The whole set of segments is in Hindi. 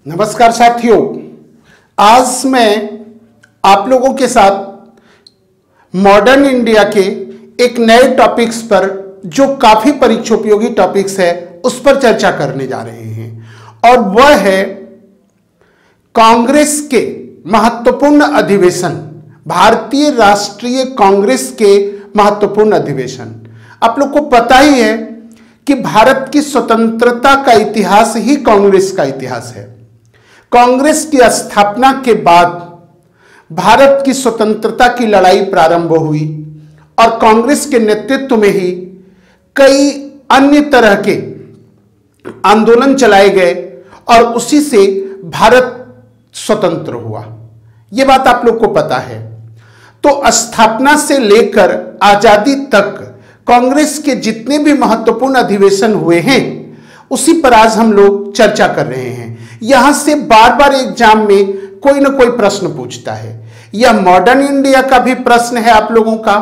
नमस्कार साथियों, आज मैं आप लोगों के साथ मॉडर्न इंडिया के एक नए टॉपिक्स पर जो काफी परीक्षा उपयोगी टॉपिक्स है उस पर चर्चा करने जा रहे हैं और वह है कांग्रेस के महत्वपूर्ण अधिवेशन, भारतीय राष्ट्रीय कांग्रेस के महत्वपूर्ण अधिवेशन। आप लोग को पता ही है कि भारत की स्वतंत्रता का इतिहास ही कांग्रेस का इतिहास है। कांग्रेस की स्थापना के बाद भारत की स्वतंत्रता की लड़ाई प्रारंभ हुई और कांग्रेस के नेतृत्व में ही कई अन्य तरह के आंदोलन चलाए गए और उसी से भारत स्वतंत्र हुआ। यह बात आप लोग को पता है। तो स्थापना से लेकर आजादी तक कांग्रेस के जितने भी महत्वपूर्ण अधिवेशन हुए हैं उसी पर आज हम लोग चर्चा कर रहे हैं। यहां से बार बार एग्जाम में कोई ना कोई प्रश्न पूछता है। यह मॉडर्न इंडिया का भी प्रश्न है आप लोगों का,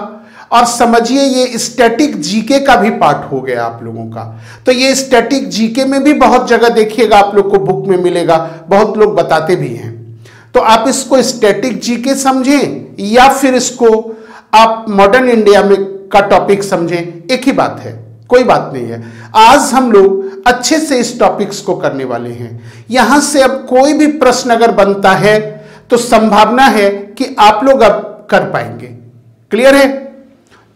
और समझिए ये स्टैटिक जीके का भी पार्ट हो गया आप लोगों का। तो ये स्टैटिक जीके में भी बहुत जगह देखिएगा, आप लोग को बुक में मिलेगा, बहुत लोग बताते भी हैं। तो आप इसको स्टैटिक जीके समझें या फिर इसको आप मॉडर्न इंडिया में का टॉपिक समझें, एक ही बात है, कोई बात नहीं है। आज हम लोग अच्छे से इस टॉपिक्स को करने वाले हैं। यहां से अब कोई भी प्रश्न अगर बनता है तो संभावना है कि आप लोग अब कर पाएंगे। क्लियर है?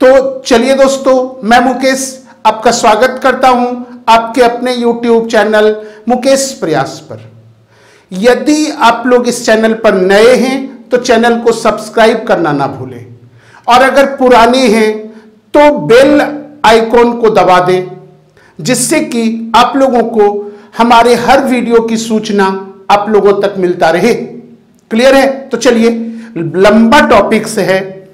तो चलिए दोस्तों, मैं मुकेश आपका स्वागत करता हूं आपके अपने YouTube चैनल मुकेश प्रयास पर। यदि आप लोग इस चैनल पर नए हैं तो चैनल को सब्सक्राइब करना ना भूलें, और अगर पुराने हैं तो बेल आइकॉन को दबा दें, जिससे कि आप लोगों को हमारे हर वीडियो की सूचना आप लोगों तक मिलता रहे। क्लियर है? तो चलिए, लंबा टॉपिक्स है,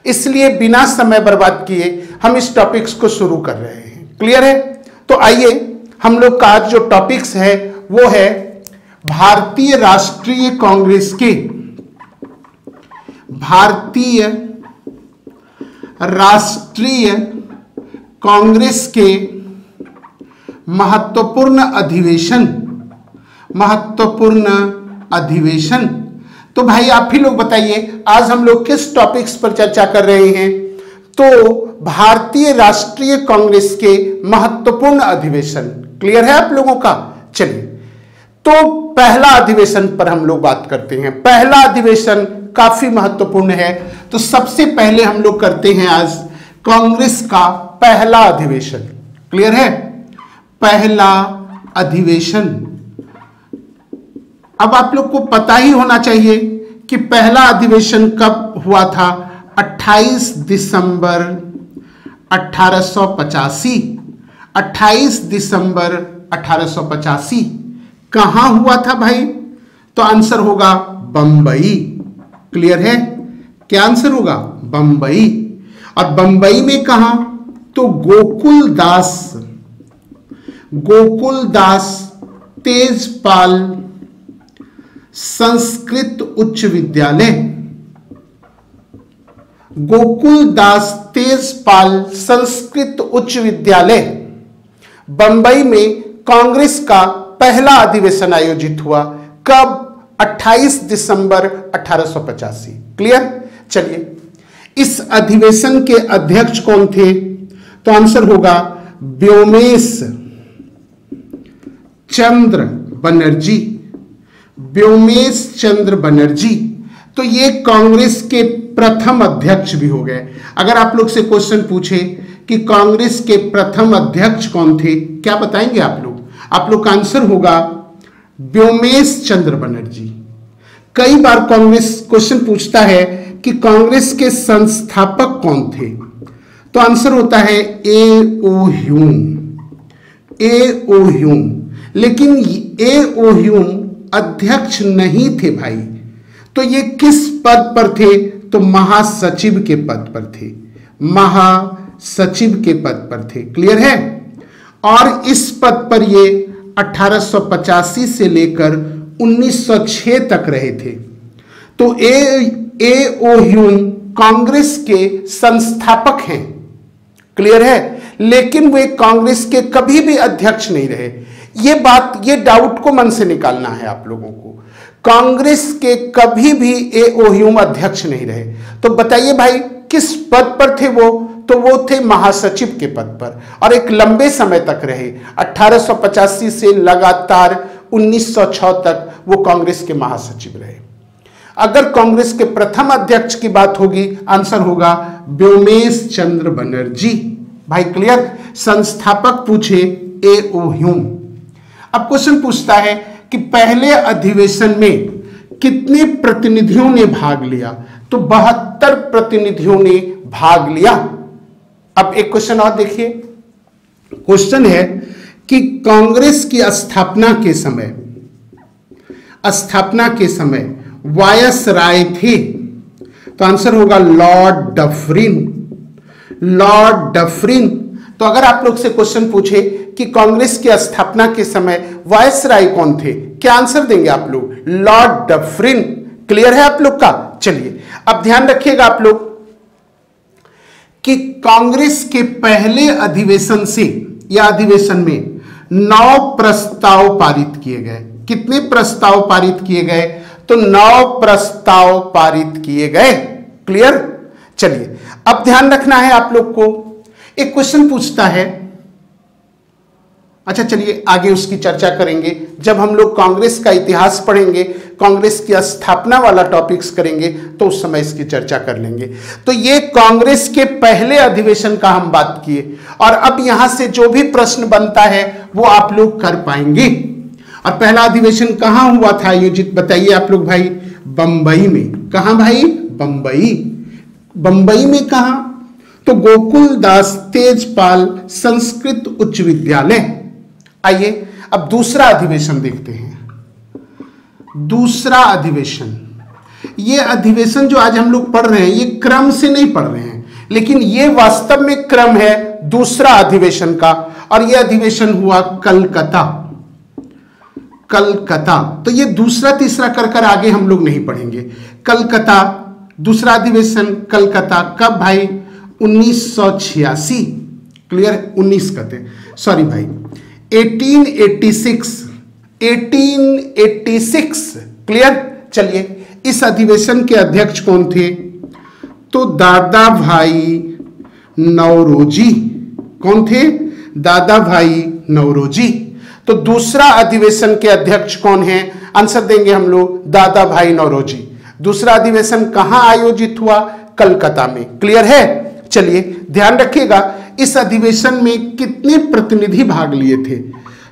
इसलिए बिना समय बर्बाद किए हम इस टॉपिक्स को शुरू कर रहे हैं। क्लियर है? तो आइए, हम लोग का आज जो टॉपिक्स है वो है भारतीय राष्ट्रीय कांग्रेस के भारतीय राष्ट्रीय कांग्रेस के महत्वपूर्ण अधिवेशन। तो भाई आप ही लोग बताइए, आज हम लोग किस टॉपिक्स पर चर्चा कर रहे हैं? तो भारतीय राष्ट्रीय कांग्रेस के महत्वपूर्ण अधिवेशन। क्लियर है आप लोगों का? चलिए, तो पहला अधिवेशन पर हम लोग बात करते हैं। पहला अधिवेशन काफी महत्वपूर्ण है, तो सबसे पहले हम लोग करते हैं आज कांग्रेस का पहला अधिवेशन। क्लियर है? पहला अधिवेशन। अब आप लोग को पता ही होना चाहिए कि पहला अधिवेशन कब हुआ था। 28 दिसंबर 1885। 28 दिसंबर 1885 कहां हुआ था भाई? तो आंसर होगा बंबई। क्लियर है? क्या आंसर होगा? बंबई। और बंबई में कहां? तो गोकुलदास तेजपाल संस्कृत उच्च विद्यालय। गोकुलदास तेजपाल संस्कृत उच्च विद्यालय बंबई में कांग्रेस का पहला अधिवेशन आयोजित हुआ। कब? 28 दिसंबर 1885। क्लियर? चलिए, इस अधिवेशन के अध्यक्ष कौन थे? तो आंसर होगा व्योमेश चंद्र बनर्जी। व्योमेश चंद्र बनर्जी। तो ये कांग्रेस के प्रथम अध्यक्ष भी हो गए। अगर आप लोग से क्वेश्चन पूछे कि कांग्रेस के प्रथम अध्यक्ष कौन थे, क्या बताएंगे आप लोग? आप लोग का आंसर होगा व्योमेश चंद्र बनर्जी। कई बार कांग्रेस क्वेश्चन पूछता है कि कांग्रेस के संस्थापक कौन थे, तो आंसर होता है ए.ओ. ह्यूम। लेकिन ए.ओ. ह्यूम अध्यक्ष नहीं थे भाई। तो ये किस पद पर थे? तो महासचिव के पद पर थे। महासचिव के पद पर थे। क्लियर है? और इस पद पर ये 1885 से लेकर 1906 तक रहे थे। तो ए.ओ. ह्यूम कांग्रेस के संस्थापक हैं। क्लियर है? लेकिन वे कांग्रेस के कभी भी अध्यक्ष नहीं रहे। ये बात, ये डाउट को मन से निकालना है आप लोगों को। कांग्रेस के कभी भी ए.ओ. ह्यूम अध्यक्ष नहीं रहे। तो बताइए भाई किस पद पर थे वो? तो वो थे महासचिव के पद पर, और एक लंबे समय तक रहे। 1885 से लगातार 1906 तक वो कांग्रेस के महासचिव रहे। अगर कांग्रेस के प्रथम अध्यक्ष की बात होगी, आंसर होगा व्योमेश चंद्र बनर्जी। भाई क्लियर? संस्थापक पूछे ए.ओ. ह्यूम। अब क्वेश्चन पूछता है कि पहले अधिवेशन में कितने प्रतिनिधियों ने भाग लिया? तो 72 प्रतिनिधियों ने भाग लिया। अब एक क्वेश्चन और देखिए। क्वेश्चन है कि कांग्रेस की स्थापना के समय वायसराय थे। तो आंसर होगा लॉर्ड डफरिन। Lord Dufferin. तो अगर आप लोग से क्वेश्चन पूछे कि कांग्रेस की स्थापना के समय वायसराय कौन थे, क्या आंसर देंगे आप लोग? Lord Dufferin. क्लियर है आप लोग का? चलिए अब ध्यान रखिएगा आप लोग कि कांग्रेस के पहले अधिवेशन से या अधिवेशन में 9 प्रस्ताव पारित किए गए। कितने प्रस्ताव पारित किए गए? तो 9 प्रस्ताव पारित किए गए। क्लियर? चलिए अब ध्यान रखना है आप लोग को। एक क्वेश्चन पूछता है, अच्छा चलिए आगे उसकी चर्चा करेंगे जब हम लोग कांग्रेस का इतिहास पढ़ेंगे, कांग्रेस की स्थापना वाला टॉपिक्स करेंगे तो उस समय इसकी चर्चा कर लेंगे। तो ये कांग्रेस के पहले अधिवेशन का हम बात किए, और अब यहां से जो भी प्रश्न बनता है वो आप लोग कर पाएंगे। और पहला अधिवेशन कहां हुआ था आयोजित, बताइए आप लोग भाई? बंबई में। कहां भाई? बंबई। बंबई में कहां? तो गोकुल दास तेजपाल संस्कृत उच्च विद्यालय। आइए अब दूसरा अधिवेशन देखते हैं। दूसरा अधिवेशन, ये अधिवेशन जो आज हम लोग पढ़ रहे हैं ये क्रम से नहीं पढ़ रहे हैं, लेकिन ये वास्तव में क्रम है दूसरा अधिवेशन का, और ये अधिवेशन हुआ कलकत्ता। कलकत्ता। तो ये दूसरा तीसरा कर आगे हम लोग नहीं पढ़ेंगे। कलकत्ता, दूसरा अधिवेशन कलकत्ता कब भाई? 1986। क्लियर? 19 कहते, सॉरी भाई 1886। 1886। क्लियर? चलिए इस अधिवेशन के अध्यक्ष कौन थे? तो दादा भाई नौरोजी। कौन थे? दादा भाई नौरोजी। तो दूसरा अधिवेशन के अध्यक्ष कौन है? आंसर देंगे हम लोग दादा भाई नौरोजी। दूसरा अधिवेशन कहां आयोजित हुआ? कलकत्ता में। क्लियर है? चलिए ध्यान रखिएगा इस अधिवेशन में कितने प्रतिनिधि भाग लिए थे?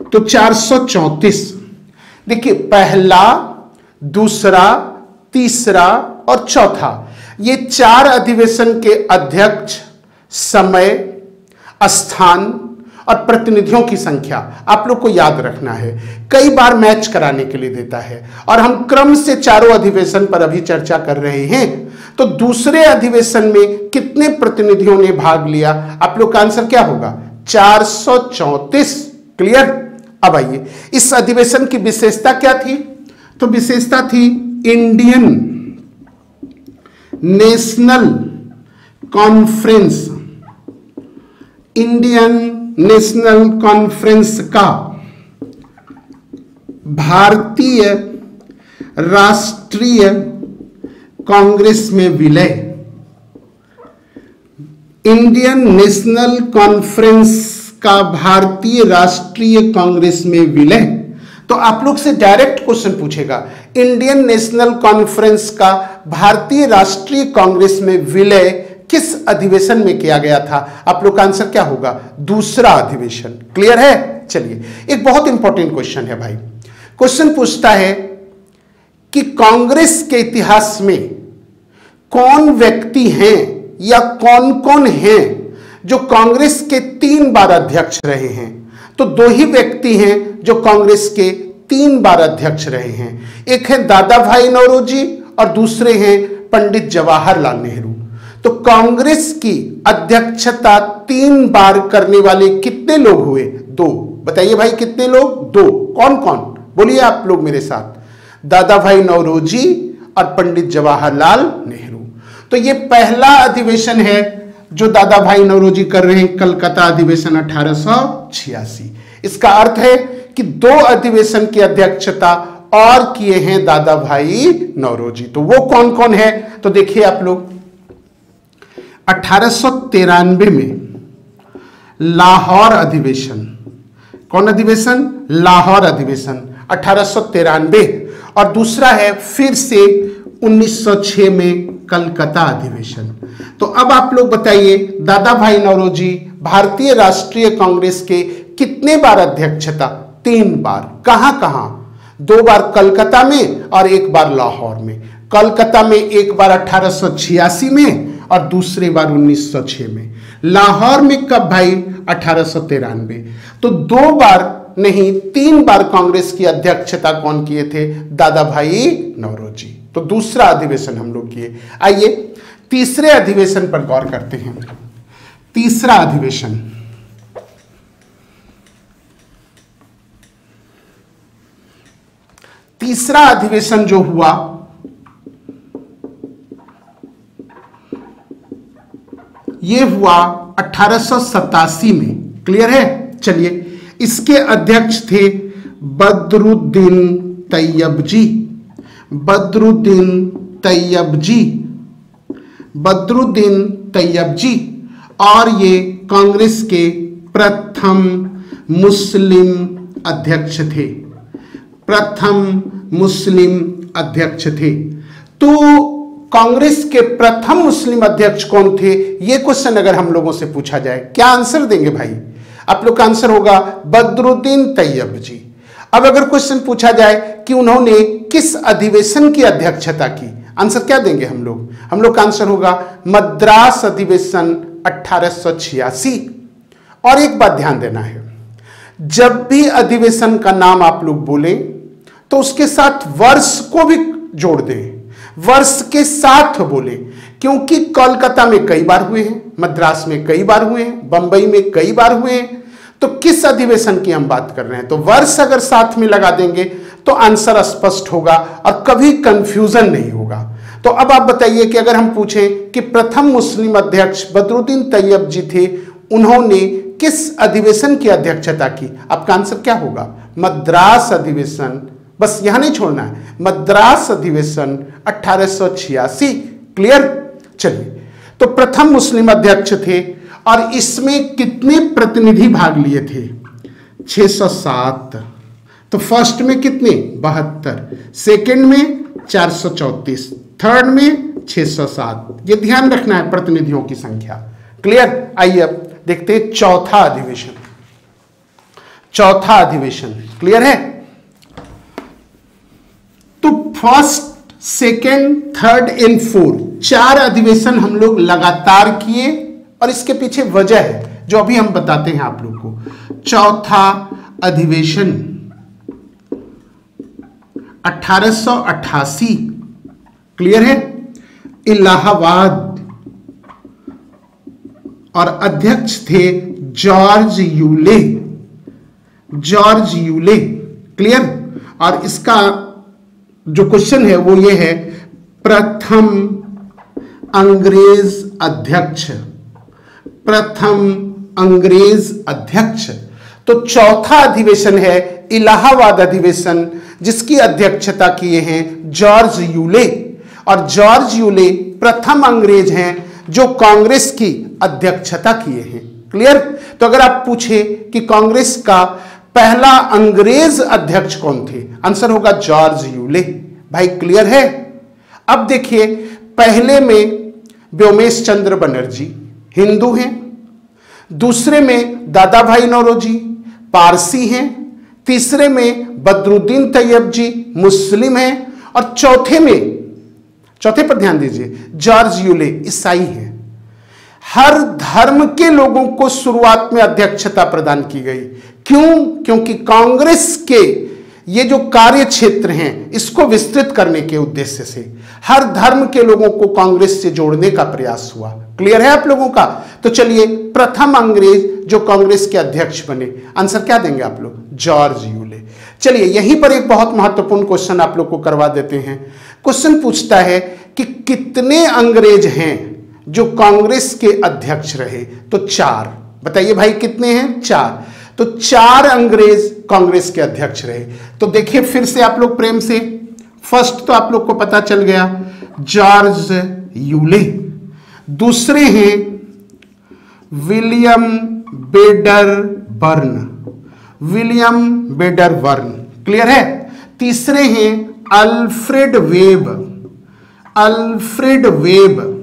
तो 434। देखिए पहला, दूसरा, तीसरा और चौथा, ये 4 अधिवेशन के अध्यक्ष, समय, स्थान और प्रतिनिधियों की संख्या आप लोग को याद रखना है। कई बार मैच कराने के लिए देता है, और हम क्रम से चारों अधिवेशन पर अभी चर्चा कर रहे हैं। तो दूसरे अधिवेशन में कितने प्रतिनिधियों ने भाग लिया? आप लोग का आंसर क्या होगा? 434। क्लियर? अब आइए इस अधिवेशन की विशेषता क्या थी? तो विशेषता थी Indian national conference. Indian national conference का भारतीय राष्ट्रीय कांग्रेस में विलय। इंडियन नेशनल कॉन्फ्रेंस का भारतीय राष्ट्रीय कांग्रेस में विलय। तो आप लोग से डायरेक्ट क्वेश्चन पूछेगा, इंडियन नेशनल कॉन्फ्रेंस का भारतीय राष्ट्रीय कांग्रेस में विलय किस अधिवेशन में किया गया था? आप लोग का आंसर क्या होगा? दूसरा अधिवेशन। क्लियर है? चलिए एक बहुत इंपॉर्टेंट क्वेश्चन है भाई। क्वेश्चन पूछता है कि कांग्रेस के इतिहास में कौन व्यक्ति हैं या कौन कौन हैं जो कांग्रेस के 3 बार अध्यक्ष रहे हैं? तो 2 ही व्यक्ति हैं जो कांग्रेस के 3 बार अध्यक्ष रहे हैं। एक है दादा भाई नौरोजी और दूसरे हैं पंडित जवाहरलाल नेहरू। तो कांग्रेस की अध्यक्षता 3 बार करने वाले कितने लोग हुए? 2। बताइए भाई कितने लोग? 2। कौन कौन? बोलिए आप लोग मेरे साथ। दादा भाई नौरोजी और पंडित जवाहरलाल नेहरू। तो ये पहला अधिवेशन है जो दादा भाई नौरोजी कर रहे हैं, कलकत्ता अधिवेशन 1886। इसका अर्थ है कि 2 अधिवेशन की अध्यक्षता और किए हैं दादा भाई नौरोजी। तो वो कौन कौन है, तो देखिए आप लोग, 1893 में लाहौर अधिवेशन, कौन अधिवेशन, लाहौर अधिवेशन 1893, और दूसरा है फिर से 1906 में कलकत्ता अधिवेशन। तो अब आप लोग बताइए, दादा भाई नौरोजी भारतीय राष्ट्रीय कांग्रेस के कितने बार अध्यक्षता, 3 बार। कहां कहां, 2 बार कलकत्ता में और 1 बार लाहौर में। कलकत्ता में 1 बार 1886 में और दूसरी बार 1906 में। लाहौर में कब भाई, 1893। तो 2 बार नहीं 3 बार कांग्रेस की अध्यक्षता कौन किए थे, दादा भाई नौरोजी। तो दूसरा अधिवेशन हम लोग किए। आइए तीसरे अधिवेशन पर गौर करते हैं। तीसरा अधिवेशन, तीसरा अधिवेशन जो हुआ ये हुआ 1887 में। क्लियर है। चलिए, इसके अध्यक्ष थे बदरुद्दीन तैयब जी। बदरुद्दीन तैयब जी, बदरुद्दीन तैयब जी, और ये कांग्रेस के प्रथम मुस्लिम अध्यक्ष थे। प्रथम मुस्लिम अध्यक्ष थे। तो कांग्रेस के प्रथम मुस्लिम अध्यक्ष कौन थे, ये क्वेश्चन अगर हम लोगों से पूछा जाए, क्या आंसर देंगे भाई? आप लोग का आंसर होगा बदरुद्दीन तैयब जी। अब अगर क्वेश्चन पूछा जाए कि उन्होंने किस अधिवेशन की अध्यक्षता की, आंसर क्या देंगे हम लोग? हम लोग का आंसर होगा मद्रास अधिवेशन 1886। और एक बात ध्यान देना है, जब भी अधिवेशन का नाम आप लोग बोलें तो उसके साथ वर्ष को भी जोड़ दें, वर्ष के साथ बोले, क्योंकि कोलकाता में कई बार हुए हैं, मद्रास में कई बार हुए हैं, बंबई में कई बार हुए हैं। तो किस अधिवेशन की हम बात कर रहे हैं, तो वर्ष अगर साथ में लगा देंगे तो आंसर स्पष्ट होगा और कभी कंफ्यूजन नहीं होगा। तो अब आप बताइए कि अगर हम पूछें कि प्रथम मुस्लिम अध्यक्ष बदरुद्दीन तैयब जी थे, उन्होंने किस अधिवेशन की अध्यक्षता की, आपका आंसर क्या होगा? मद्रास अधिवेशन। बस यहां नहीं छोड़ना है, मद्रास अधिवेशन 1886। क्लियर। चलिए, तो प्रथम मुस्लिम अध्यक्ष थे और इसमें कितने प्रतिनिधि भाग लिए थे? 607। तो फर्स्ट में कितने? 72, सेकंड में 434, थर्ड में 607। ये ध्यान रखना है प्रतिनिधियों की संख्या। क्लियर। आइए अब देखते हैं चौथा अधिवेशन। चौथा अधिवेशन क्लियर है। तो first, second, third and fourth 4 अधिवेशन हम लोग लगातार किए और इसके पीछे वजह है जो अभी हम बताते हैं आप लोग को। चौथा अधिवेशन 1888। क्लियर है। इलाहाबाद, और अध्यक्ष थे George Yule. George Yule. Clear. और इसका जो क्वेश्चन है वो ये है, प्रथम अंग्रेज अध्यक्ष। प्रथम अंग्रेज अध्यक्ष। तो चौथा अधिवेशन है इलाहाबाद अधिवेशन, जिसकी अध्यक्षता किए हैं जॉर्ज यूले। और जॉर्ज यूले प्रथम अंग्रेज हैं जो कांग्रेस की अध्यक्षता किए हैं। क्लियर। तो अगर आप पूछे कि कांग्रेस का पहला अंग्रेज अध्यक्ष कौन थे, आंसर होगा जॉर्ज यूले। भाई क्लियर है। अब देखिए, पहले में व्योमेश चंद्र बनर्जी हिंदू हैं, दूसरे में दादा भाई नौरोजी पारसी हैं, तीसरे में बदरुद्दीन तैयब जी मुस्लिम हैं, और चौथे पर ध्यान दीजिए, जॉर्ज यूले ईसाई हैं। हर धर्म के लोगों को शुरुआत में अध्यक्षता प्रदान की गई। क्यों? क्योंकि कांग्रेस के ये जो कार्य क्षेत्र हैं इसको विस्तृत करने के उद्देश्य से हर धर्म के लोगों को कांग्रेस से जोड़ने का प्रयास हुआ। क्लियर है आप लोगों का। तो चलिए, प्रथम अंग्रेज जो कांग्रेस के अध्यक्ष बने, आंसर क्या देंगे आप लोग? George Yule. चलिए, यहीं पर एक बहुत महत्वपूर्ण क्वेश्चन आप लोग को करवा देते हैं। क्वेश्चन पूछता है कि कितने अंग्रेज हैं जो कांग्रेस के अध्यक्ष रहे? तो 4। बताइए भाई कितने हैं? 4। तो 4 अंग्रेज कांग्रेस के अध्यक्ष रहे। तो देखिए फिर से आप लोग प्रेम से, फर्स्ट तो आप लोग को पता चल गया जॉर्ज यूले, दूसरे हैं विलियम बेडरबर्न, विलियम बेडरबर्न, क्लियर है। तीसरे हैं अल्फ्रेड वेब, अल्फ्रेड वेब,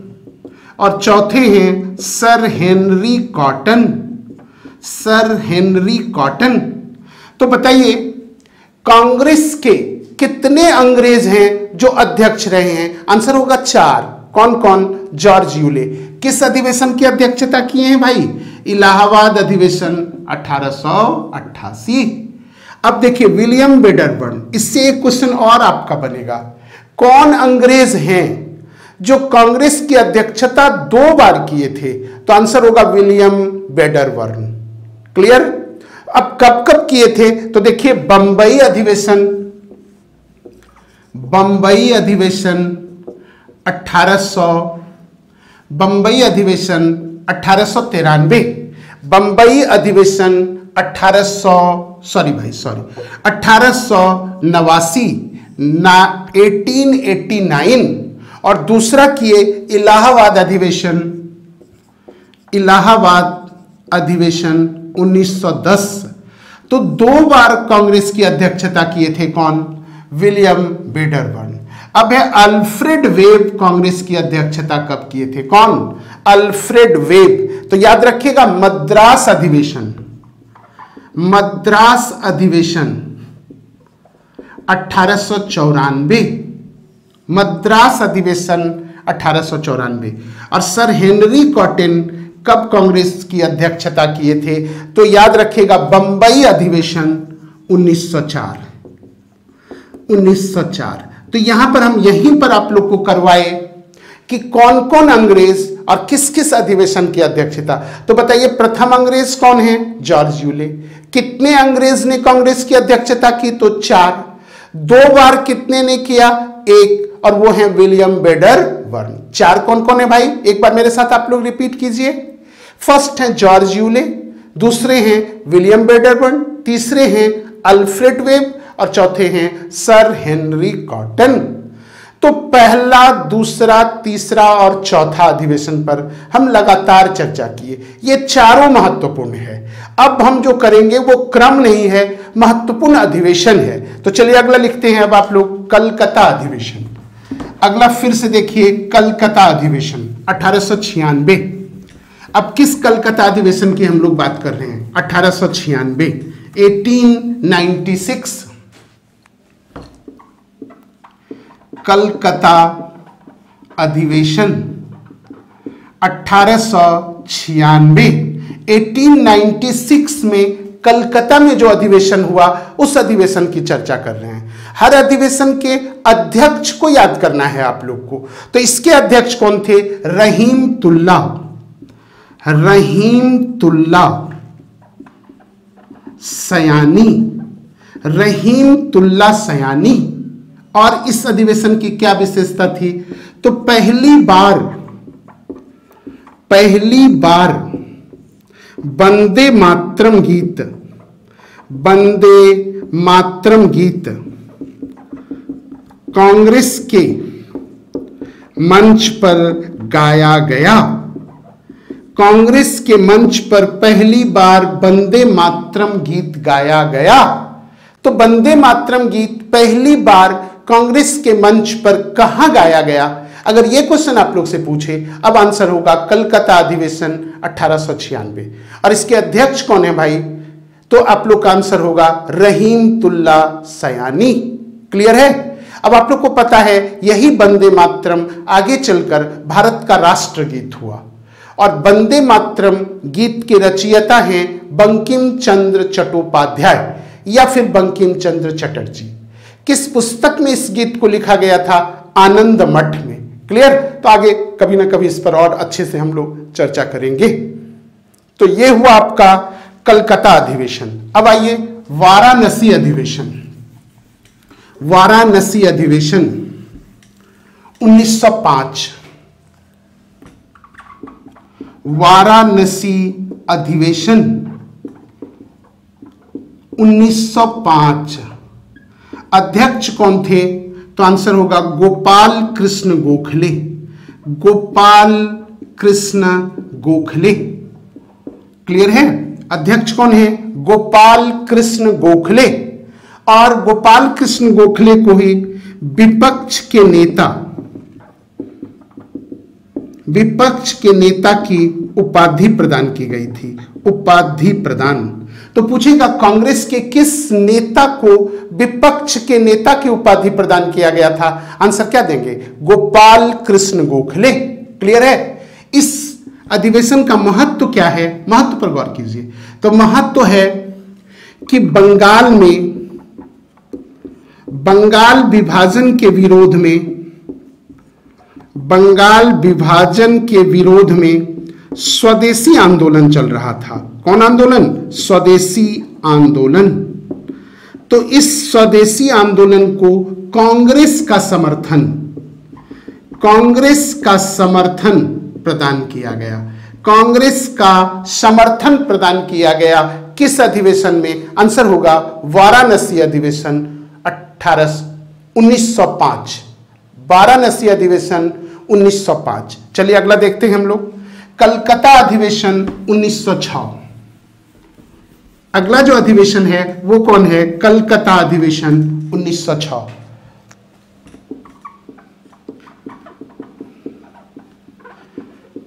और चौथे हैं sir Henry cotton, sir Henry cotton. तो बताइए कांग्रेस के कितने अंग्रेज हैं जो अध्यक्ष रहे हैं? आंसर होगा 4। कौन कौन? George Yule. किस अधिवेशन की अध्यक्षता किए हैं भाई? इलाहाबाद अधिवेशन 1888। अब देखिए विलियम बेडरबर्न, इससे एक क्वेश्चन और आपका बनेगा, कौन अंग्रेज हैं जो कांग्रेस की अध्यक्षता 2 बार किए थे? तो आंसर होगा विलियम बेडरबर्न, क्लियर। अब कब कब किए थे? तो देखिए बंबई अधिवेशन, बंबई अधिवेशन 1800, बंबई अधिवेशन 1893, बंबई अधिवेशन 1889 1889, और दूसरा किए इलाहाबाद अधिवेशन, इलाहाबाद अधिवेशन 1910। तो 2 बार कांग्रेस की अध्यक्षता किए थे कौन? विलियम बेडरबर्न। अब है अल्फ्रेड वेब, कांग्रेस की अध्यक्षता कब किए थे? कौन? Alfred web. तो याद रखिएगा मद्रास अधिवेशन, मद्रास अधिवेशन 1894, मद्रास अधिवेशन 1894। और सर हेनरी कॉटन कब कांग्रेस की अध्यक्षता किए थे? तो याद रखिएगा बंबई अधिवेशन 1904, 1904। तो यहां पर हम यहीं पर आप लोग को करवाए कि कौन कौन अंग्रेज और किस किस अधिवेशन की अध्यक्षता। तो बताइए प्रथम अंग्रेज कौन है? George Yule. कितने अंग्रेज ने कांग्रेस की अध्यक्षता की? तो 4। 2 बार कितने ने किया? 1, और वो है विलियम बेडरबर्न। 4 कौन कौन है भाई? एक बार मेरे साथ आप लोग रिपीट कीजिए। फर्स्ट है जॉर्ज यूले, दूसरे हैं विलियम बेडरबर्न, तीसरे हैं अल्फ्रेड वेब, और चौथे हैं सर हेनरी कॉटन। तो पहला, दूसरा, तीसरा और चौथा अधिवेशन पर हम लगातार चर्चा किए। ये चारों महत्वपूर्ण है। अब हम जो करेंगे वो क्रम नहीं है, महत्वपूर्ण अधिवेशन है। तो चलिए अगला लिखते हैं अब आप लोग, कलकत्ता अधिवेशन। अगला फिर से देखिए कलकत्ता अधिवेशन 1896। अब किस कलकत्ता अधिवेशन की हम लोग बात कर रहे हैं? 1896, 1896, कलकत्ता अधिवेशन 1896। 1896 में कलकत्ता में जो अधिवेशन हुआ उस अधिवेशन की चर्चा कर रहे हैं। हर अधिवेशन के अध्यक्ष को याद करना है आप लोग को। तो इसके अध्यक्ष कौन थे? रहीमतुल्ला, रहीमतुल्ला सयानी, रहीमतुल्ला सयानी। और इस अधिवेशन की क्या विशेषता थी? तो पहली बार वंदे मातरम गीत, वंदे मातरम गीत कांग्रेस के मंच पर गाया गया। कांग्रेस के मंच पर पहली बार वंदे मातरम गीत गाया गया। तो वंदे मातरम गीत पहली बार कांग्रेस के मंच पर कहां गाया गया? अगर यह क्वेश्चन आप लोग से पूछे, अब आंसर होगा कलकत्ता अधिवेशन 1896। और इसके अध्यक्ष कौन है भाई? तो आप लोग का आंसर होगा रहीमतुल्ला सयानी। क्लियर है? अब आप लोग को पता है यही वंदे मातरम आगे चलकर भारत का राष्ट्रगीत हुआ। और वंदे मातरम गीत के रचयिता हैं बंकिम चंद्र चट्टोपाध्याय या फिर बंकिम चंद्र चटर्जी। किस पुस्तक में इस गीत को लिखा गया था? आनंद मठ में। क्लियर? तो आगे कभी ना कभी इस पर और अच्छे से हम लोग चर्चा करेंगे। तो ये हुआ आपका कलकत्ता अधिवेशन। अब आइए वाराणसी अधिवेशन। वाराणसी अधिवेशन 1905। वाराणसी अधिवेशन 1905। अध्यक्ष कौन थे? तो आंसर होगा गोपाल कृष्ण गोखले। गोपाल कृष्ण गोखले। क्लियर है? अध्यक्ष कौन है? गोपाल कृष्ण गोखले। और गोपाल कृष्ण गोखले को ही विपक्ष के नेता की उपाधि प्रदान की गई थी। उपाधि प्रदान। तो पूछेगा कांग्रेस के किस नेता को विपक्ष के नेता की उपाधि प्रदान किया गया था? आंसर क्या देंगे? गोपाल कृष्ण गोखले। क्लियर है? इस अधिवेशन का महत्व क्या है? महत्व पर गौर कीजिए। तो महत्व है कि बंगाल विभाजन के विरोध में स्वदेशी आंदोलन चल रहा था। कौन आंदोलन? स्वदेशी आंदोलन। तो इस स्वदेशी आंदोलन को कांग्रेस का समर्थन प्रदान किया गया। कांग्रेस का समर्थन प्रदान किया गया किस अधिवेशन में? आंसर होगा वाराणसी अधिवेशन 1905। वाराणसी अधिवेशन 1905। चलिए अगला देखते हैं हम लोग। कलकत्ता अधिवेशन 1906। अगला जो अधिवेशन है वो कौन है? कलकत्ता अधिवेशन 1906।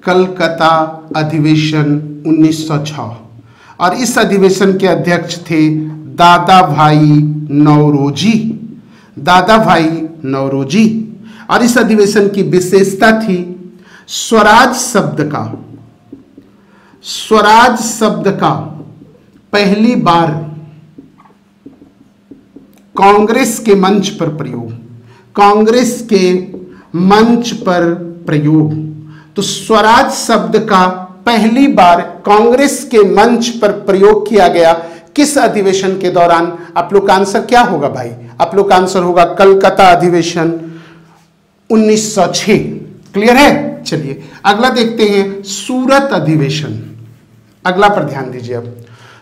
कलकत्ता अधिवेशन 1906। और इस अधिवेशन के अध्यक्ष थे दादा भाई नौरोजी। दादा भाई नौरोजी। और इस अधिवेशन की विशेषता थी स्वराज शब्द का पहली बार कांग्रेस के मंच पर प्रयोग। तो स्वराज शब्द का पहली बार कांग्रेस के मंच पर प्रयोग किया गया किस अधिवेशन के दौरान? आप लोग का आंसर क्या होगा भाई? आप लोग का आंसर होगा कलकत्ता अधिवेशन 1906। क्लियर है? चलिए अगला देखते हैं सूरत अधिवेशन। अगला पर ध्यान दीजिए। अब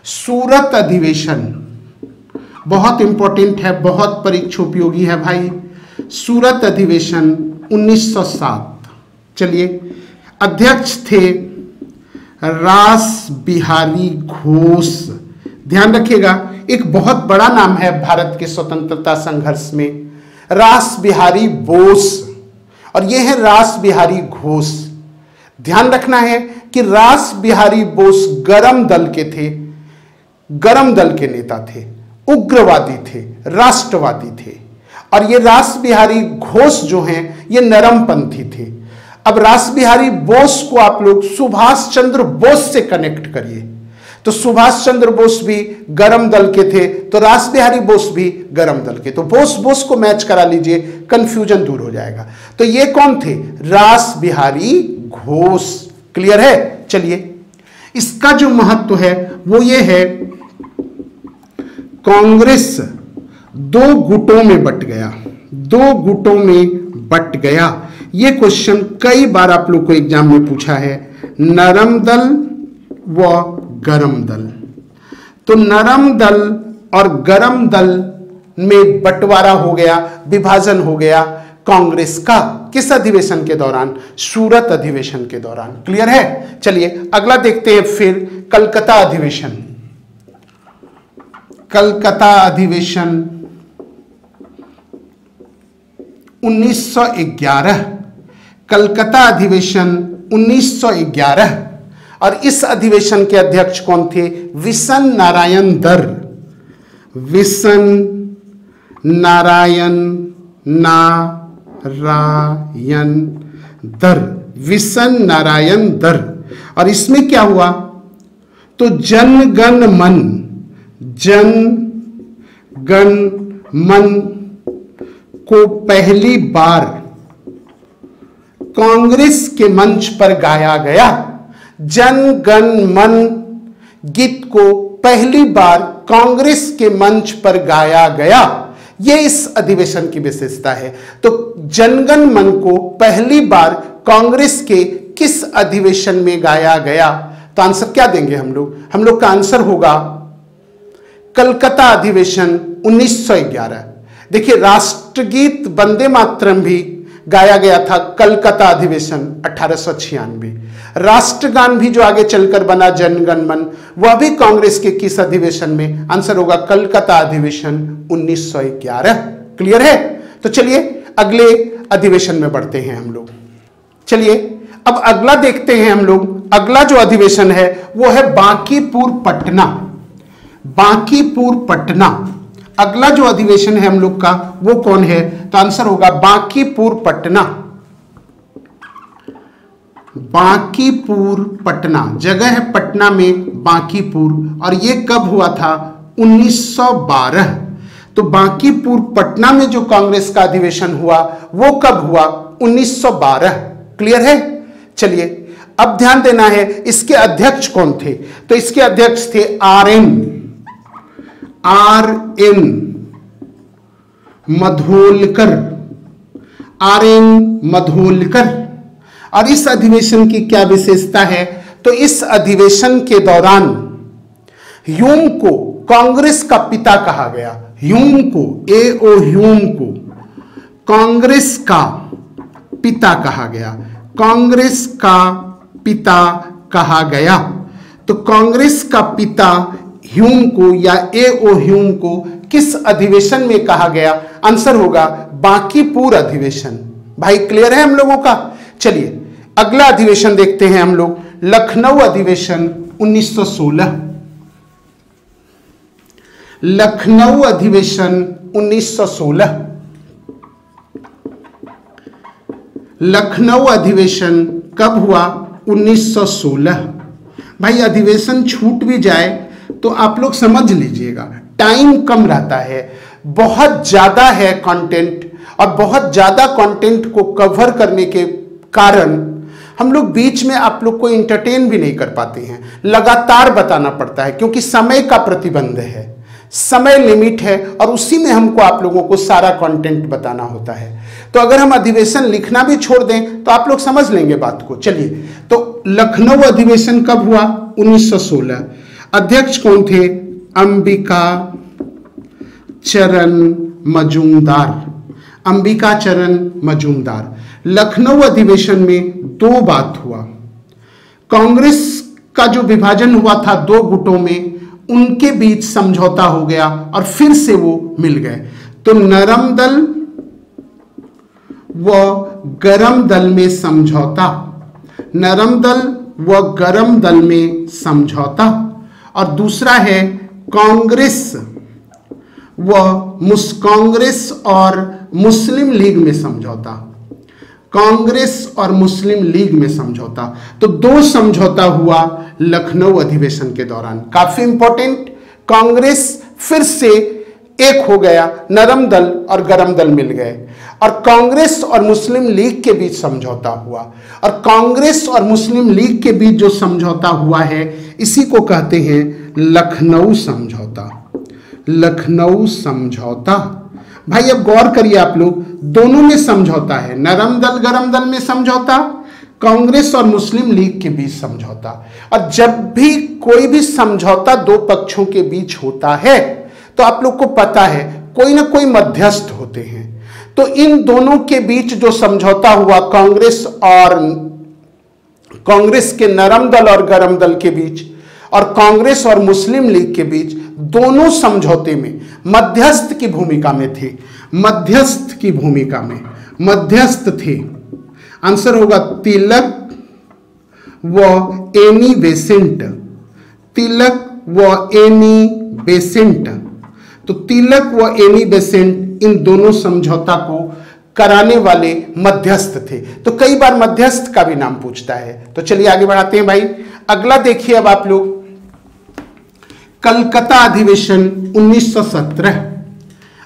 सूरत अधिवेशन बहुत इंपॉर्टेंट है, बहुत परीक्षा उपयोगी है भाई। सूरत अधिवेशन 1907। चलिए अध्यक्ष थे रास बिहारी घोष। ध्यान रखिएगा, एक बहुत बड़ा नाम है भारत के स्वतंत्रता संघर्ष में, रास बिहारी बोस। और यह है रास बिहारी घोष। ध्यान रखना है कि रास बिहारी बोस गरम दल के थे, गरम दल के नेता थे, उग्रवादी थे, राष्ट्रवादी थे। और ये रास बिहारी घोष जो हैं ये नरमपंथी थे। अब रास बिहारी बोस को आप लोग सुभाष चंद्र बोस से कनेक्ट करिए, तो सुभाष चंद्र बोस भी गरम दल के थे, तो रास बिहारी बोस भी गरम दल के। तो बोस को मैच करा लीजिए, कंफ्यूजन दूर हो जाएगा। तो ये कौन थे? रास बिहारी घोष। क्लियर है? चलिए इसका जो महत्व है वो ये है, कांग्रेस दो गुटों में बट गया। ये क्वेश्चन कई बार आप लोग को एग्जाम में पूछा है, नरम दल व गरम दल। तो नरम दल और गरम दल में बंटवारा हो गया, विभाजन हो गया कांग्रेस का। किस अधिवेशन के दौरान? सूरत अधिवेशन के दौरान। क्लियर है? चलिए अगला देखते हैं फिर कलकत्ता अधिवेशन। कलकत्ता अधिवेशन 1911। कलकत्ता अधिवेशन 1911। और इस अधिवेशन के अध्यक्ष कौन थे? विशन नारायण दर। विशन नारायण दर। और इसमें क्या हुआ? तो जन गण मन को पहली बार कांग्रेस के मंच पर गाया गया। जन गण मन गीत को पहली बार कांग्रेस के मंच पर गाया गया। यह इस अधिवेशन की विशेषता है। तो जनगण मन को पहली बार कांग्रेस के किस अधिवेशन में गाया गया? तो आंसर क्या देंगे हम लोग? हम लोग का आंसर होगा कलकत्ता अधिवेशन 1911। देखिए, राष्ट्रगीत वंदे मातरम भी गाया गया था कलकत्ता अधिवेशन 1896। राष्ट्रगान भी जो आगे चलकर बना जन गण मन, वह भी कांग्रेस के किस अधिवेशन में? आंसर होगा कलकत्ता अधिवेशन 1911। क्लियर है? तो चलिए अगले अधिवेशन में बढ़ते हैं हम लोग। चलिए अब अगला देखते हैं हम लोग। अगला जो अधिवेशन है वो है बांकीपुर पटना। बांकीपुर पटना अगला जो अधिवेशन है हम लोग का वो कौन है? तो आंसर होगा बांकीपुर पटना। बांकीपुर पटना जगह है पटना में बांकीपुर, और ये कब हुआ था? 1912। तो बांकीपुर पटना में जो कांग्रेस का अधिवेशन हुआ वो कब हुआ? 1912। क्लियर है? चलिए अब ध्यान देना है इसके अध्यक्ष कौन थे। तो इसके अध्यक्ष थे आर.एन. मधोलकर। आर.एन. मधोलकर। और इस अधिवेशन की क्या विशेषता है? तो इस अधिवेशन के दौरान ह्यूम को कांग्रेस का पिता कहा गया। ह्यूम को, A.O. ह्यूम को कांग्रेस का पिता कहा गया। कांग्रेस का पिता कहा गया। तो कांग्रेस का पिता ह्यूम को या A.O. ह्यूम को किस अधिवेशन में कहा गया? आंसर होगा बांकीपुर अधिवेशन। भाई क्लियर है हम लोगों का? चलिए अगला अधिवेशन देखते हैं हम लोग। लखनऊ अधिवेशन 1916। लखनऊ अधिवेशन 1916। लखनऊ अधिवेशन कब हुआ? 1916। भाई अधिवेशन छूट भी जाए तो आप लोग समझ लीजिएगा, टाइम कम रहता है, बहुत ज्यादा है कंटेंट, और बहुत ज्यादा कंटेंट को कवर करने के कारण हम लोग बीच में आप लोग को इंटरटेन भी नहीं कर पाते हैं। लगातार बताना पड़ता है क्योंकि समय का प्रतिबंध है, समय लिमिट है, और उसी में हमको आप लोगों को सारा कंटेंट बताना होता है। तो अगर हम अधिवेशन लिखना भी छोड़ दें तो आप लोग समझ लेंगे बात को। चलिए तो लखनऊ अधिवेशन कब हुआ? 1916। अध्यक्ष कौन थे? अंबिका चरण मजूमदार। अंबिका चरण मजूमदार। लखनऊ अधिवेशन में दो बात हुआ। कांग्रेस का जो विभाजन हुआ था दो गुटों में, उनके बीच समझौता हो गया और फिर से वो मिल गए। तो नरम दल व गरम दल में समझौता। नरम दल व गरम दल में समझौता। और दूसरा है कांग्रेस और मुस्लिम लीग में समझौता। कांग्रेस और मुस्लिम लीग में समझौता। तो दो समझौता हुआ लखनऊ अधिवेशन के दौरान। काफी इंपॉर्टेंट। कांग्रेस फिर से एक हो गया, नरम दल और गरम दल मिल गए, और कांग्रेस और मुस्लिम लीग के बीच समझौता हुआ। और कांग्रेस और मुस्लिम लीग के बीच जो समझौता हुआ है इसी को कहते हैं लखनऊ समझौता। लखनऊ समझौता। भाई अब गौर करिए आप लोग, दोनों में समझौता है, नरम दल गरम दल में समझौता, कांग्रेस और मुस्लिम लीग के बीच समझौता। और जब भी कोई भी समझौता दो पक्षों के बीच होता है तो आप लोग को पता है कोई ना कोई मध्यस्थ होते हैं। तो इन दोनों के बीच जो समझौता हुआ, कांग्रेस के नरम दल और गरम दल के बीच और कांग्रेस और मुस्लिम लीग के बीच, दोनों समझौते में मध्यस्थ की भूमिका में थे। मध्यस्थ की भूमिका में मध्यस्थ थे। आंसर होगा तिलक व एनी बेसेंट। तिलक व एनी बेसेंट। तो तिलक व एनी बेसेंट इन दोनों समझौता को कराने वाले मध्यस्थ थे। तो कई बार मध्यस्थ का भी नाम पूछता है। तो चलिए आगे बढ़ाते हैं भाई। अगला देखिए अब आप लोग, कलकत्ता अधिवेशन 1917।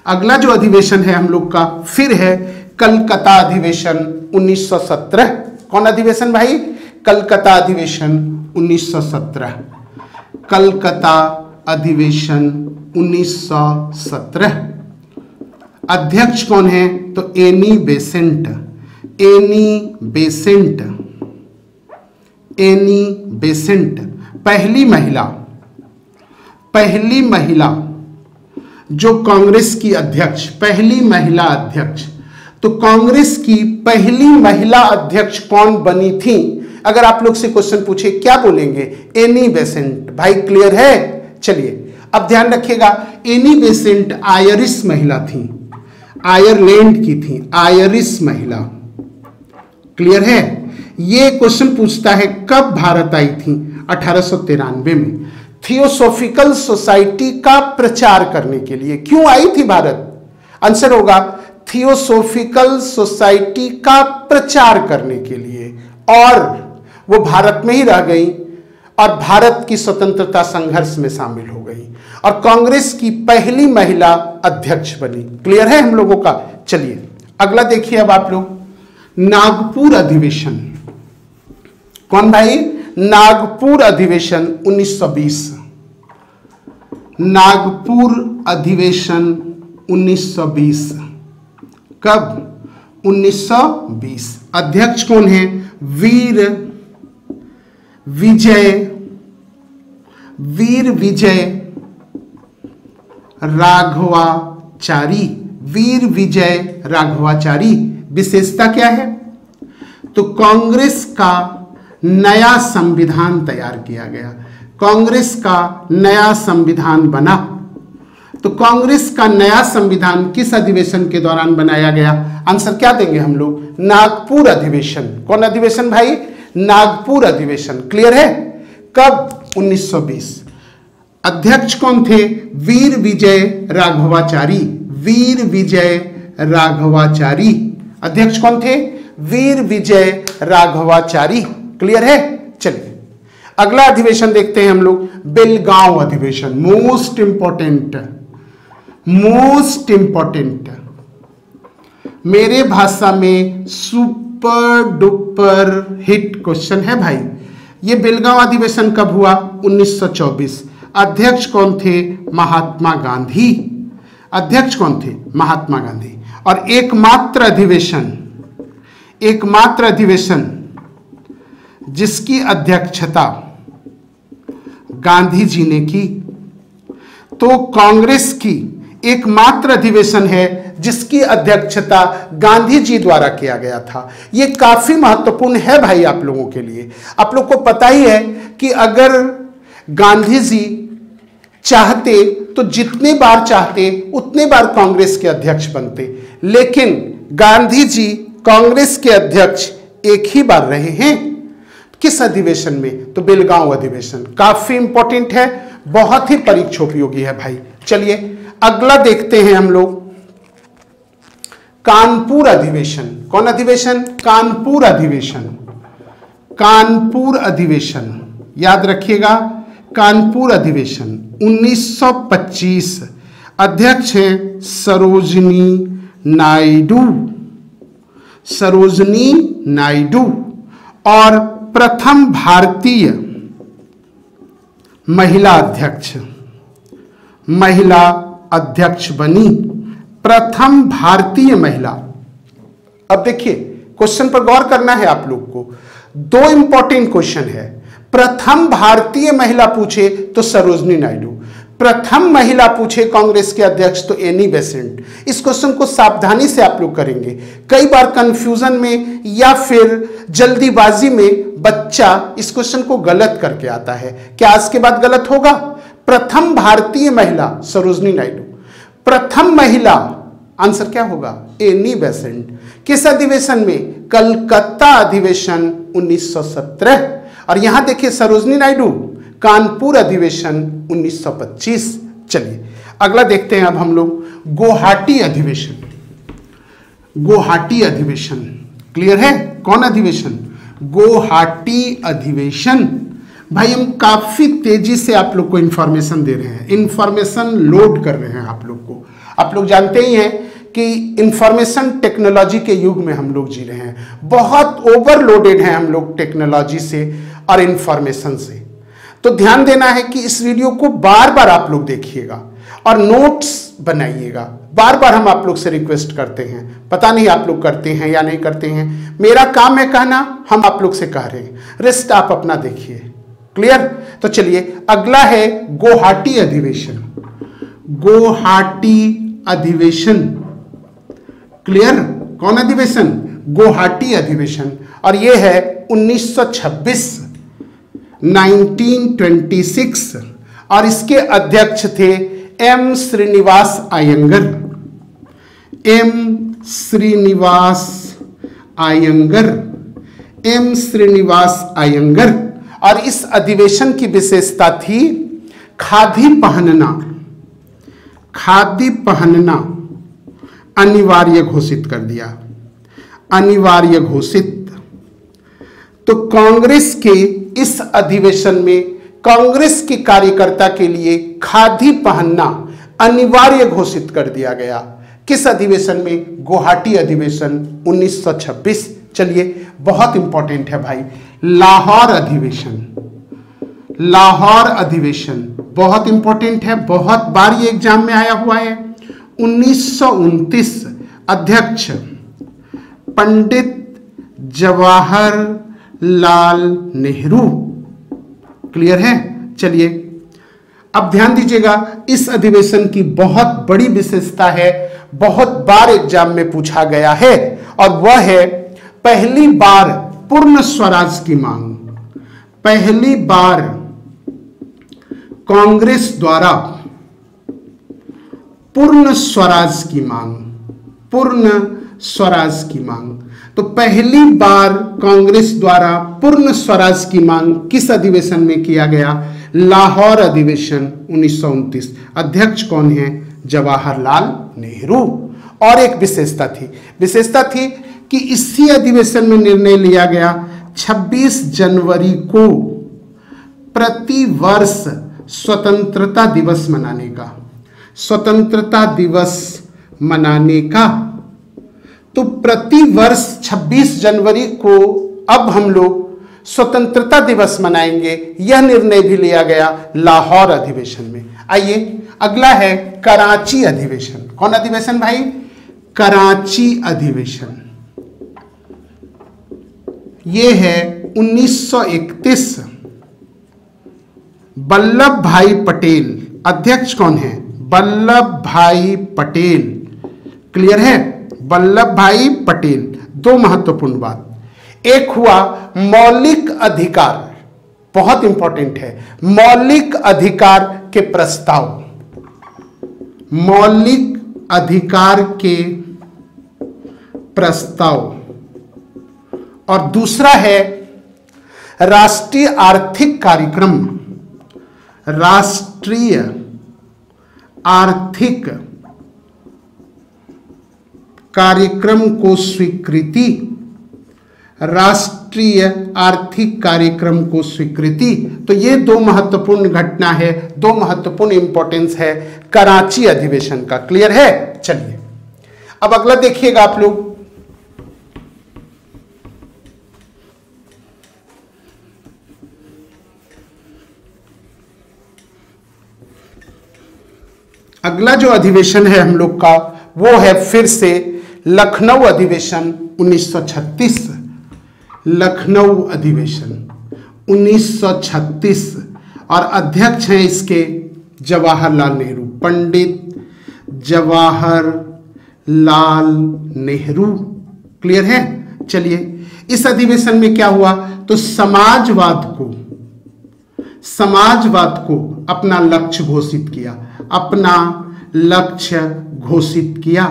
अगला जो अधिवेशन है हम लोग का फिर है कलकत्ता अधिवेशन 1917। कौन अधिवेशन भाई? कलकत्ता अधिवेशन 1917। कलकत्ता अधिवेशन 1917। अध्यक्ष कौन है? तो Annie Besant. Annie Besant. Annie Besant पहली महिला जो कांग्रेस की अध्यक्ष, पहली महिला अध्यक्ष, तो कांग्रेस की पहली महिला अध्यक्ष कौन बनी थी? अगर आप लोग से क्वेश्चन पूछे क्या बोलेंगे? Annie Besant. भाई क्लियर है? चलिए अब ध्यान रखिएगा, एनी बेसेंट आयरिश महिला थी, आयरलैंड की थी, आयरिश महिला। क्लियर है? ये क्वेश्चन पूछता है कब भारत आई थी? 1893 में, थियोसॉफिकल सोसाइटी का प्रचार करने के लिए। क्यों आई थी भारत? आंसर होगा थियोसॉफिकल सोसाइटी का प्रचार करने के लिए, और वो भारत में ही रह गई और भारत की स्वतंत्रता संघर्ष में शामिल हो गई और कांग्रेस की पहली महिला अध्यक्ष बनी। क्लियर है हम लोगों का? चलिए अगला देखिए अब आप लोग, नागपुर अधिवेशन। कौन भाई? नागपुर अधिवेशन 1920। नागपुर अधिवेशन 1920 कब? 1920। अध्यक्ष कौन है? वीर विजय राघवाचारी। वीर विजय राघवाचारी। विशेषता क्या है? तो कांग्रेस का नया संविधान तैयार किया गया, कांग्रेस का नया संविधान बना। तो कांग्रेस का नया संविधान किस अधिवेशन के दौरान बनाया गया? आंसर क्या देंगे हम लोग? नागपुर अधिवेशन। कौन अधिवेशन भाई? नागपुर अधिवेशन। क्लियर है? कब? 1920। अध्यक्ष कौन थे? वीर विजय राघवाचारी। वीर विजय राघवाचारी। अध्यक्ष कौन थे? वीर विजय राघवाचारी। क्लियर है? चलिए अगला अधिवेशन देखते हैं हम लोग, बेलगांव अधिवेशन। मोस्ट इंपॉर्टेंट, मोस्ट इंपॉर्टेंट, मेरे भाषा में सुपर डुपर हिट क्वेश्चन है भाई। ये बेलगांव अधिवेशन कब हुआ? 1924। अध्यक्ष कौन थे? महात्मा गांधी। अध्यक्ष कौन थे? महात्मा गांधी। और एकमात्र अधिवेशन जिसकी अध्यक्षता गांधी जी ने की। तो कांग्रेस की एकमात्र अधिवेशन है जिसकी अध्यक्षता गांधी जी द्वारा किया गया था। यह काफी महत्वपूर्ण है भाई आप लोगों के लिए। आप लोग को पता ही है कि अगर गांधी जी चाहते तो जितने बार चाहते उतने बार कांग्रेस के अध्यक्ष बनते, लेकिन गांधी जी कांग्रेस के अध्यक्ष एक ही बार रहे हैं। किस अधिवेशन में? तो बेलगांव अधिवेशन। काफी इंपॉर्टेंट है, बहुत ही परीक्षोपयोगी है भाई। चलिए अगला देखते हैं हम लोग, कानपुर अधिवेशन। कौन अधिवेशन? कानपुर अधिवेशन। कानपुर अधिवेशन याद रखिएगा, कानपुर अधिवेशन 1925। अध्यक्ष हैं सरोजनी नायडू। सरोजनी नायडू। और प्रथम भारतीय महिला अध्यक्ष बनी। प्रथम भारतीय महिला। अब देखिए क्वेश्चन पर गौर करना है आप लोग को। दो इंपॉर्टेंट क्वेश्चन है। प्रथम भारतीय महिला पूछे तो सरोजनी नायडू, प्रथम महिला पूछे कांग्रेस के अध्यक्ष तो एनी बेसेंट। इस क्वेश्चन को सावधानी से आप लोग करेंगे। कई बार कंफ्यूजन में या फिर जल्दीबाजी में बच्चा इस क्वेश्चन को गलत करके आता है। क्या आज के बाद गलत होगा? प्रथम भारतीय महिला सरोजनी नायडू, प्रथम महिला, आंसर क्या होगा? Annie Besant. किस अधिवेशन में? कलकत्ता अधिवेशन 1917। और यहां देखिए सरोजनी नायडू, कानपुर अधिवेशन 1925। चलिए अगला देखते हैं अब हम लोग, गुवाहाटी अधिवेशन। गुवाहाटी अधिवेशन क्लियर है? कौन अधिवेशन? गुवाहाटी अधिवेशन। भाई हम काफी तेजी से आप लोग को इंफॉर्मेशन दे रहे हैं, इंफॉर्मेशन लोड कर रहे हैं आप लोग को। आप लोग जानते ही हैं कि इंफॉर्मेशन टेक्नोलॉजी के युग में हम लोग जी रहे हैं। बहुत ओवरलोडेड हैं हम लोग टेक्नोलॉजी से और इंफॉर्मेशन से। तो ध्यान देना है कि इस वीडियो को बार बार आप लोग देखिएगा और नोट्स बनाइएगा। बार बार हम आप लोग से रिक्वेस्ट करते हैं, पता नहीं आप लोग करते हैं या नहीं करते हैं। मेरा काम है कहना, हम आप लोग से कह रहे हैं, रेस्ट आप अपना देखिए। क्लियर? तो चलिए अगला है गुवाहाटी अधिवेशन। गुवाहाटी अधिवेशन। क्लियर? कौन अधिवेशन? गुवाहाटी अधिवेशन। और यह है 1926, 1926। और इसके अध्यक्ष थे M Srinivasa Iyengar. M Srinivasa Iyengar, M Srinivasa Iyengar. और इस अधिवेशन की विशेषता थी खादी पहनना, खादी पहनना अनिवार्य घोषित कर दिया, अनिवार्य घोषित। तो कांग्रेस के इस अधिवेशन में कांग्रेस के कार्यकर्ता के लिए खादी पहनना अनिवार्य घोषित कर दिया गया। किस अधिवेशन में? गुवाहाटी अधिवेशन 1926। चलिए, बहुत इंपॉर्टेंट है भाई, लाहौर अधिवेशन। लाहौर अधिवेशन बहुत इंपॉर्टेंट है, बहुत बार ये एग्जाम में आया हुआ है। 1929, अध्यक्ष पंडित जवाहरलाल नेहरू। क्लियर है? चलिए, अब ध्यान दीजिएगा, इस अधिवेशन की बहुत बड़ी विशेषता है, बहुत बार एग्जाम में पूछा गया है, और वह है पहली बार पूर्ण स्वराज की मांग। पहली बार कांग्रेस द्वारा पूर्ण स्वराज की मांग, पूर्ण स्वराज की मांग। तो पहली बार कांग्रेस द्वारा पूर्ण स्वराज की मांग किस अधिवेशन में किया गया? लाहौर अधिवेशन 1929। अध्यक्ष कौन है? जवाहरलाल नेहरू। और एक विशेषता थी कि इसी अधिवेशन में निर्णय लिया गया 26 जनवरी को प्रतिवर्ष स्वतंत्रता दिवस मनाने का, स्वतंत्रता दिवस मनाने का। तो प्रतिवर्ष 26 जनवरी को अब हम लोग स्वतंत्रता दिवस मनाएंगे, यह निर्णय भी लिया गया लाहौर अधिवेशन में। आइए, अगला है कराची अधिवेशन। कौन अधिवेशन भाई? कराची अधिवेशन। यह है 1931। वल्लभ भाई पटेल, अध्यक्ष कौन है? वल्लभ भाई पटेल। क्लियर है? वल्लभ भाई पटेल। दो महत्वपूर्ण बात, एक हुआ मौलिक अधिकार, बहुत इंपॉर्टेंट है, मौलिक अधिकार के प्रस्ताव, मौलिक अधिकार के प्रस्ताव। और दूसरा है राष्ट्रीय आर्थिक कार्यक्रम, राष्ट्रीय आर्थिक कार्यक्रम को स्वीकृति, राष्ट्रीय आर्थिक कार्यक्रम को स्वीकृति। तो ये दो महत्वपूर्ण घटना है, दो महत्वपूर्ण इंपॉर्टेंस है कराची अधिवेशन का। क्लियर है? चलिए, अब अगला देखिएगा आप लोग। अगला जो अधिवेशन है हम लोग का वो है फिर से लखनऊ अधिवेशन 1936। लखनऊ अधिवेशन 1936 और अध्यक्ष हैं इसके जवाहरलाल नेहरू, पंडित जवाहरलाल नेहरू। क्लियर है? चलिए, इस अधिवेशन में क्या हुआ? तो समाजवाद को अपना लक्ष्य घोषित किया, अपना लक्ष्य घोषित किया।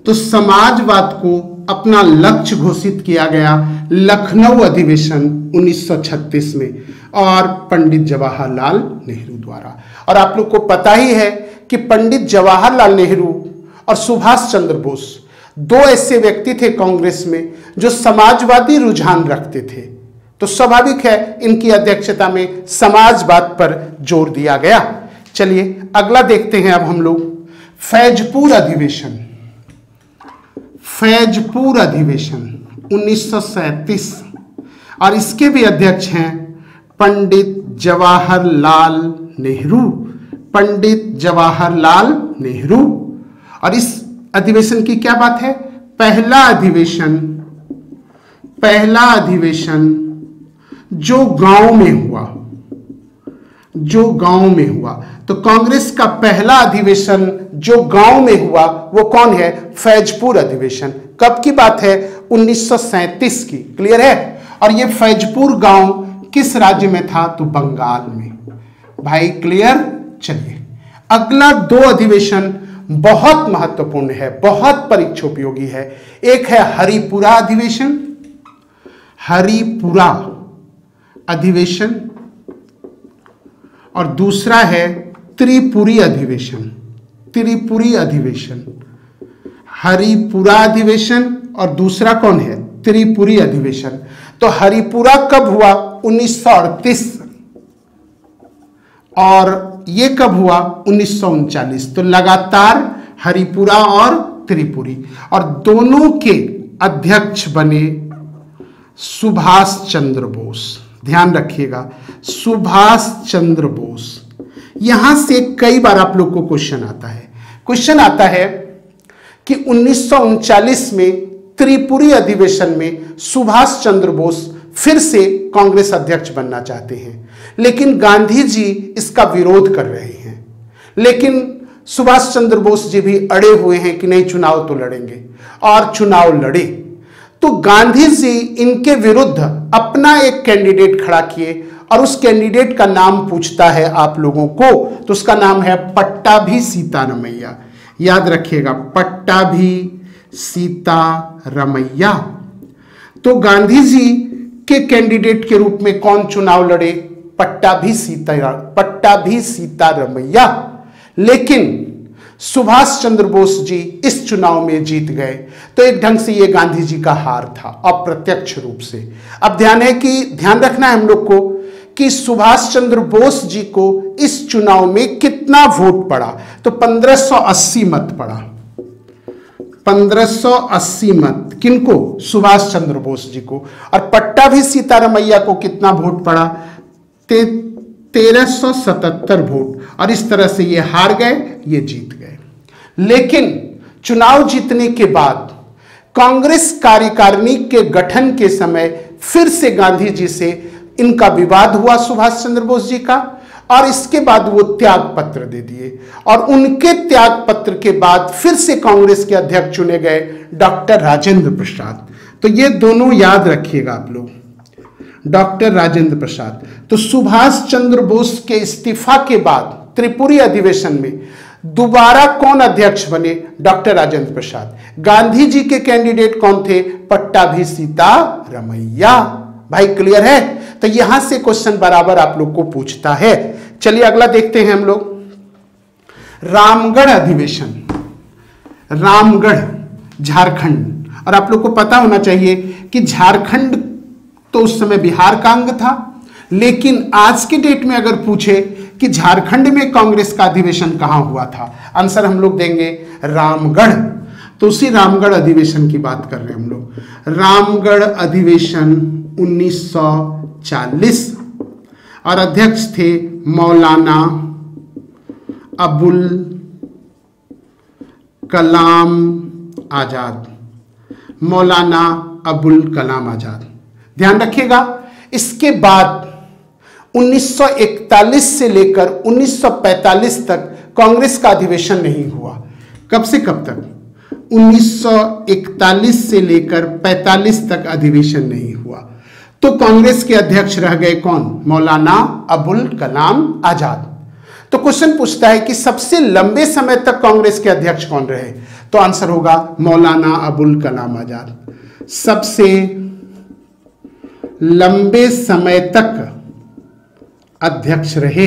तो समाजवाद को अपना लक्ष्य घोषित किया गया लखनऊ अधिवेशन 1936 में और पंडित जवाहरलाल नेहरू द्वारा। और आप लोग को पता ही है कि पंडित जवाहरलाल नेहरू और सुभाष चंद्र बोस दो ऐसे व्यक्ति थे कांग्रेस में जो समाजवादी रुझान रखते थे। तो स्वाभाविक है इनकी अध्यक्षता में समाजवाद पर जोर दिया गया। चलिए अगला देखते हैं अब हम लोग फैजपुर अधिवेशन। फैजपुर अधिवेशन 1937 और इसके भी अध्यक्ष हैं पंडित जवाहरलाल नेहरू, पंडित जवाहरलाल नेहरू। और इस अधिवेशन की क्या बात है? पहला अधिवेशन जो गांव में हुआ, जो गांव में हुआ। तो कांग्रेस का पहला अधिवेशन जो गांव में हुआ वो कौन है? फैजपुर अधिवेशन। कब की बात है? 1937 की। क्लियर है? और ये फैजपुर गांव किस राज्य में था? तो बंगाल में। भाई क्लियर? चलिए अगला दो अधिवेशन बहुत महत्वपूर्ण है, बहुत परीक्षोपयोगी है। एक है हरिपुरा अधिवेशन, हरिपुरा अधिवेशन, और दूसरा है त्रिपुरी अधिवेशन, त्रिपुरी अधिवेशन। हरिपुरा अधिवेशन और दूसरा कौन है? त्रिपुरी अधिवेशन। तो हरिपुरा कब हुआ? 1938 और ये कब हुआ? 1939। तो लगातार हरिपुरा और त्रिपुरी, और दोनों के अध्यक्ष बने सुभाष चंद्र बोस। ध्यान रखिएगा, सुभाष चंद्र बोस। यहां से कई बार आप लोग को क्वेश्चन आता है। क्वेश्चन आता है कि 1939 में त्रिपुरी अधिवेशन में सुभाष चंद्र बोस फिर से कांग्रेस अध्यक्ष बनना चाहते हैं, लेकिन गांधी जी इसका विरोध कर रहे हैं। लेकिन सुभाष चंद्र बोस जी भी अड़े हुए हैं कि नहीं, चुनाव तो लड़ेंगे, और चुनाव लड़े। तो गांधी जी इनके विरुद्ध अपना एक कैंडिडेट खड़ा किए, और उस कैंडिडेट का नाम पूछता है आप लोगों को, तो उसका नाम है पट्टाभी सीतारमैया। याद रखिएगा, पट्टाभी सीतारमैया। तो गांधी जी के कैंडिडेट के रूप में कौन चुनाव लड़े? पट्टाभी सीतारमैया। लेकिन सुभाष चंद्र बोस जी इस चुनाव में जीत गए। तो एक ढंग से ये गांधी जी का हार था, अप्रत्यक्ष रूप से। अब ध्यान रखना है हम लोग को कि सुभाष चंद्र बोस जी को इस चुनाव में कितना वोट पड़ा? तो 1580 मत पड़ा। 1580 मत किनको? सुभाष चंद्र बोस जी को। और पट्टाभी सीतारमैया को कितना वोट पड़ा? 1377 वोट। और इस तरह से ये हार गए, ये जीत गए। लेकिन चुनाव जीतने के बाद कांग्रेस कार्यकारिणी के गठन के समय फिर से गांधी जी से इनका विवाद हुआ, सुभाष चंद्र बोस जी का, और इसके बाद वो त्याग पत्र दे दिए। और उनके त्याग पत्र के बाद फिर से कांग्रेस के अध्यक्ष चुने गए डॉक्टर राजेंद्र प्रसाद। तो ये दोनों याद रखिएगा आप लोग, डॉक्टर राजेंद्र प्रसाद। तो सुभाष चंद्र बोस के इस्तीफा के बाद त्रिपुरी अधिवेशन में दोबारा कौन अध्यक्ष बने? डॉक्टर राजेंद्र प्रसाद। गांधी जी के कैंडिडेट कौन थे? पट्टाभी सीतारमैया। भाई क्लियर है? तो यहां से क्वेश्चन बराबर आप लोग को पूछता है। चलिए अगला देखते हैं हम लोग, रामगढ़ अधिवेशन, रामगढ़ झारखंड। और आप लोग को पता होना चाहिए कि झारखंड तो उस समय बिहार का अंग था, लेकिन आज के डेट में अगर पूछे कि झारखंड में कांग्रेस का अधिवेशन कहां हुआ था, आंसर हम लोग देंगे रामगढ़। तो उसी रामगढ़ अधिवेशन की बात कर रहे हैं हम लोग। रामगढ़ अधिवेशन 1940, और अध्यक्ष थे मौलाना अबुल कलाम आजाद। मौलाना अबुल कलाम आजाद। ध्यान रखिएगा, इसके बाद 1941 से लेकर 1945 तक कांग्रेस का अधिवेशन नहीं हुआ। कब से कब तक? 1941 से लेकर 45 तक अधिवेशन नहीं हुआ। तो कांग्रेस के अध्यक्ष रह गए कौन? मौलाना अबुल कलाम आजाद। तो क्वेश्चन पूछता है कि सबसे लंबे समय तक कांग्रेस के अध्यक्ष कौन रहे? तो आंसर होगा मौलाना अबुल कलाम आजाद। सबसे लंबे समय तक अध्यक्ष रहे,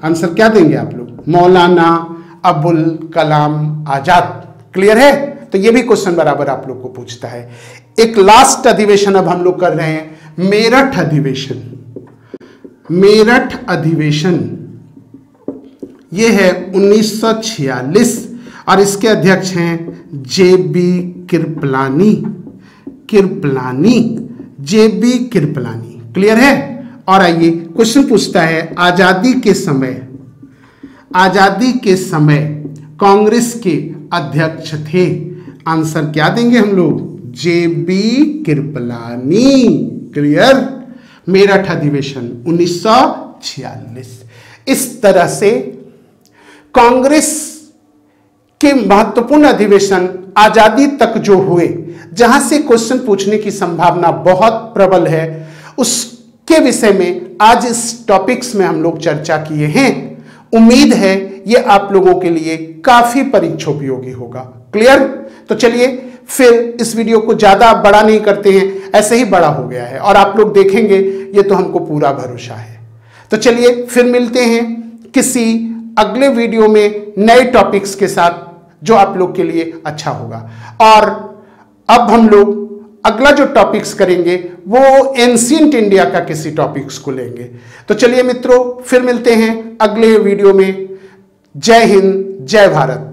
आंसर क्या देंगे आप लोग? मौलाना अबुल कलाम आजाद। क्लियर है? तो ये भी क्वेश्चन बराबर आप लोग को पूछता है। एक लास्ट अधिवेशन अब हम लोग कर रहे हैं, मेरठ अधिवेशन। मेरठ अधिवेशन ये है 1946, और इसके अध्यक्ष हैं जेबी कृपलानी। कृपलानी, जेबी कृपलानी। क्लियर है? और आइए क्वेश्चन पूछता है, आजादी के समय कांग्रेस के अध्यक्ष थे, आंसर क्या देंगे हम लोग? जेबी कृपलानी। क्लियर? मेरठ अधिवेशन 1946। इस तरह से कांग्रेस के महत्वपूर्ण अधिवेशन आजादी तक जो हुए, जहां से क्वेश्चन पूछने की संभावना बहुत प्रबल है, उसके विषय में आज इस टॉपिक्स में हम लोग चर्चा किए हैं। उम्मीद है ये आप लोगों के लिए काफी परीक्षोपयोगी होगा। क्लियर? तो चलिए फिर इस वीडियो को ज्यादा बड़ा नहीं करते हैं, ऐसे ही बड़ा हो गया है और आप लोग देखेंगे, ये तो हमको पूरा भरोसा है। तो चलिए फिर मिलते हैं किसी अगले वीडियो में नए टॉपिक्स के साथ जो आप लोग के लिए अच्छा होगा। और अब हम लोग अगला जो टॉपिक्स करेंगे वो एंशिएंट इंडिया का किसी टॉपिक्स को लेंगे। तो चलिए मित्रों, फिर मिलते हैं अगले वीडियो में। जय हिंद, जय भारत।